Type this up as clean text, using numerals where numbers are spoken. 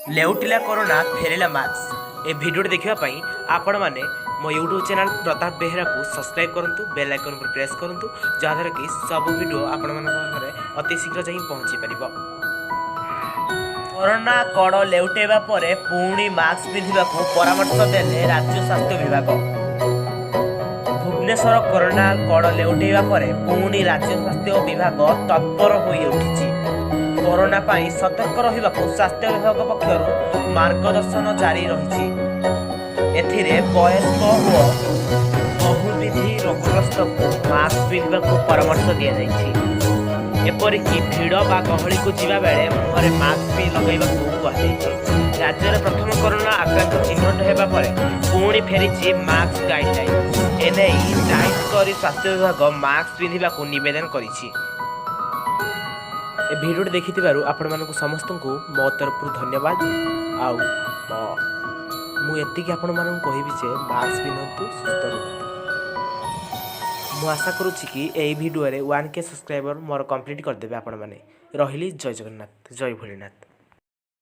लेउटिला corona फेरिला mask ए video देखा आपण मैंने मो यूट्यूब चैनल प्रताप बेहरा को सब्सक्राइब करूँ बेल आइकन पर प्रेस करूँ जहाँद्वारा कि सब वीडियो आपण पाखे अति शीघ्र जाई पहुँची पार। कोरोना कड़ लेउटेबा परे पुणी मास्क पिंधिबा को परामर्श देले राज्य स्वास्थ्य विभाग। भुवनेश्वर कोरोना कड़ लेउटेबा परे पुणी राज्य स्वास्थ्य विभाग तत्पर होई उठिछि। कोरोना पाई सतर्क रहिबा को स्वास्थ्य विभाग पक्षरु मार्गदर्शन जारी रहिछि। एथिरे वयस्क ओ बहुविधि रोगग्रस्त को मास्क पिंधिबा को परामर्श दिया जाइछि। एपरिकी भिड़ बा गहली को जीवा बेले मुहरे मास्क भी लगेगा कहुଯାଇଛି। राज्य में प्रथम कोरोना आक्रांत चिन्हट होगा पर पुणी फेरी मास्क गाइडलाइन एने जांच कर स्वास्थ्य विभाग मास्क पिंधा को निवेदन करिछि। भिडियो देखि आपण मानक समस्त को मो तरफ धन्यवाद। मुझे आपण मानक कहबी जे मास्क पिंधतु सुस्थ रुहतु। मु आशा करुच्ची कि यही video 1K subscriber more complete करदेवे आपण मैंने। रही जय जगन्नाथ जय भोलेनाथ।